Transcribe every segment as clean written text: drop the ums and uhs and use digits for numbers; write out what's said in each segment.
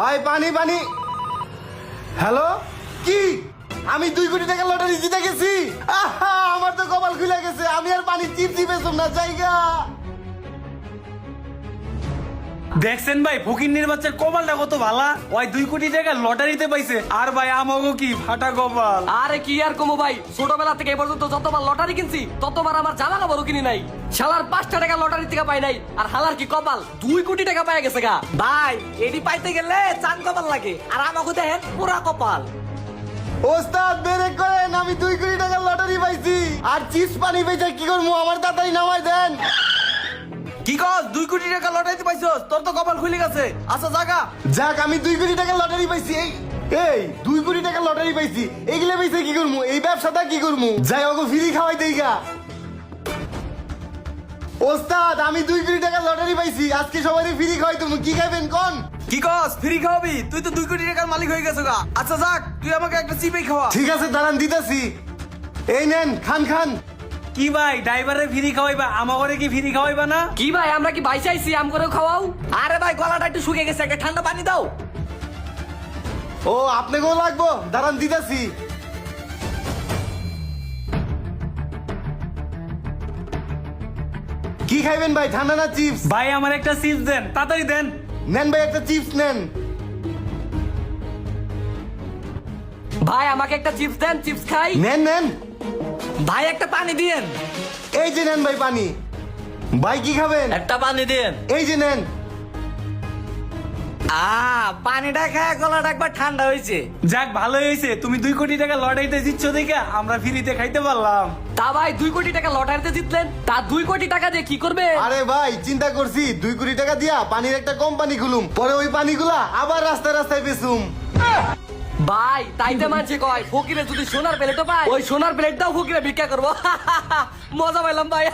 আয় পানি পানি। হ্যালো, কি আমি 2 কোটি টাকা লটারি জিতে গেছি? আহা, আমার তো কপাল খুলে গেছে। আমি আর পানি চিপসি পেছম না জায়গা। দেখছেন ভাই ফকিন্নির বাচ্চার কপালটা কত ভালা। ওই 2 কোটি টাকা লটারিতে পাইছে, আর ভাই আমাগো কি ফাটা কপাল। আরে কি আর কমো ভাই, ছোটবেলা থেকে এ পর্যন্ত যতবার লটারি কিনছি ততবার আমার জামা কাপড়ও কিনি নাই। শালার 5টা টাকা লটারি থেকে পাই নাই, আর হালার কি কপাল 2 কোটি টাকা পাই গেছে গা। ভাই এডি পাইতে গেলে চান কপাল লাগে, আর আমাকে দেখেন পুরা কপাল। ওস্তাদ ব্রেক করেন, আমি 2 কোটি টাকা লটারি পাইছি। আর চিপস পানি পেয়েছে কি করবো? আমার তাড়াতাড়ি নামাই দেন। কি কস 2 কোটি টাকা লটারিতে পাইছস? তোর তো কপাল খুলে গেছে। আচ্ছা জাগা যাক, আমি 2 কোটি টাকা লটারি পাইছি। এই 2 কোটি টাকা লটারি পাইছি, এইগুলা পাইছে কি করবো? এই ব্যবসাটা কি করবো? যাই ওকে ফ্রি খাওয়াই দেই গা। ওস্তাদ আমি 2 কোটি টাকা লটারি পাইছি, আজকে সবাই ফ্রি খাওয়াই। তুমি কি খাইবেন কোন? কি কস ফ্রি খাওয়াবি? তুই তো 2 কোটি টাকার মালিক হয়ে গেছো গা। আচ্ছা যাক, তুই আমাকে একটা চিপেই খাওয়া। ঠিক আছে দাঁড়ান দিতেছি। এই নেন খান খান। কি ভাই ড্রাইভারে ফ্রি খাওয়াইবা, আমাগরে কি ফ্রি খাওয়াইবা না? কি ভাই আমরা কি ভাই চাইছি আম করে খাওয়াও? আরে ভাই গলাটা একটু শুকিয়ে গেছে, একটা ঠান্ডা পানি দাও। ও আপনাকেও লাগবো, দাঁড়ান দিতেছি। কি খাইবেন ভাই, ঠান্ডা না চিপস? ভাই আমার একটা চিপস দেন, তাড়াতাড়ি দেন। নেন ভাই একটা চিপস নেন। ভাই আমাকে একটা চিপস দেন, চিপস খাই। নেন নেন। ভাই একটা পানি দিয়েন। এই যে নেন ভাই পানি। ভাই কি খাবেন? একটা পানি দিয়েন। এই যে নেন। পানিটা খায় গলাটা একবার ঠান্ডা হয়েছে। যাক ভালোই হয়েছে, তুমি 2 কোটি টাকা লটারিতে জিতছো দেখে আমরা ফ্রিতে খাইতে পারলাম। তা ভাই 2 কোটি টাকা লটারিতে জিতলেন, তা 2 কোটি টাকা দিয়ে কি করবে? আরে ভাই চিন্তা করছি 2 কোটি টাকা দিয়া পানির একটা কোম্পানি খুলুম, পরে ওই পানিগুলা আবার রাস্তায় রাস্তায় বেচুম। ভাই তাইতে মানছে কয় ফকিরে যদি সোনার প্লেটও পায়, ওই সোনার প্লেটটাও ফকিরে ভিক্ষা করবো। মজা পাইলাম ভাই।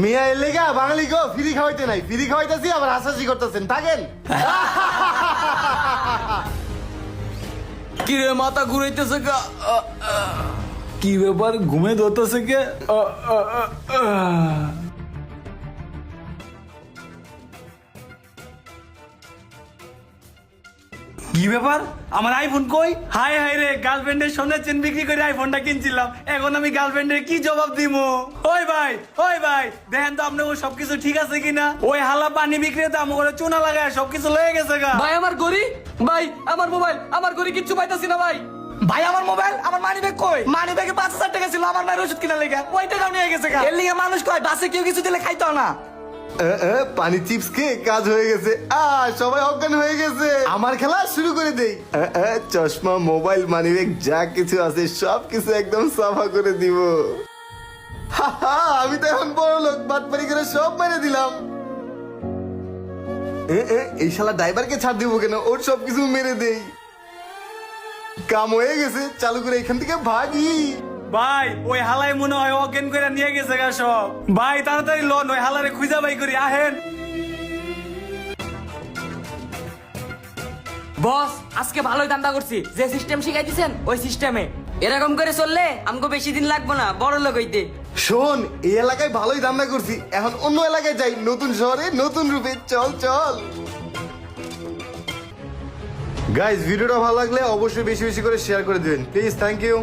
মিয়া এলেগা বাঙালি গো ফ্রি খাওয়াইতে নাই, ফ্রি খাওয়াইতেছি আবার হাসাহাসি করতেছেন, থাকেন। কি রে মাথা ঘুরাইতেছে গা। কি ব্যাপার ঘুমে ধরতেছে কে? কি ব্যাপার আমার আইফোন কই? হাই হাই রে, গার্লফ্রেন্ডের সোনার চেন বিক্রি করে আইফোনটা কিনছিলাম, এখন আমি গার্লফ্রেন্ডের কি জবাব দিব? ওই ভাই দেখেন তো আপনার সবকিছু ঠিক আছে কিনা? ওই হালা পানি বিক্রি তো আমার চুনা লাগায় সবকিছু লয়ে গেছে গা। ভাই আমার গড়ি, ভাই আমার মোবাইল, আমার গড়ি কিচ্ছু পাইতাছি না ভাই। ভাই আমার মোবাইল, আমার মানি ব্যাগ কই? মানি ব্যাগে 5,000 টাকা ছিল আমার মায়ের ওষুধ কিনা লেগে, ওই টাকাও নিয়ে গেছে গা। এর লিগে মানুষ কয় বাসে কেউ কিছু দিলে খাইতো না। পানি চিপস খেয়ে কাজ হয়ে গেছে। সবাই অজ্ঞান হয়ে গেছে। আমার খেলা শুরু করে দেই। চশমা মোবাইল মানিব্যাগ যা কিছু আছে সব কিছু একদম সাফা করে দিব। আমি তো এখন বড় লোক, বাটপারি করে সব মেরে দিলাম। এই শালা ড্রাইভারকে ছাড় দিব কেন? ওর সব কিছু মেরে দেই। কাম হয়ে গেছে, চালু করে এখান থেকে ভাগি। ভাই ওই হালাই মনে হয় অজ্ঞান করে নিয়ে গেছে গা সব। ভাই তাড়াতাড়ি লোন, ওই হালারে খুঁজা বাই করি, আহেন। বস আজকে ভালোই ধান্দা করছি, যে সিস্টেম শিখাই দিছেন ওই সিস্টেমে এরকম করে চললে আমাকে বেশি দিন লাগবে না বড় লোক হইতে। শোন, এই এলাকায় ভালোই ধান্দা করছি, এখন অন্য এলাকায় যাই, নতুন শহরে নতুন রূপে। চল চল। গাইজ ভিডিওটা ভালো লাগলে অবশ্যই বেশি বেশি করে শেয়ার করে দিবেন প্লিজ। Thank you.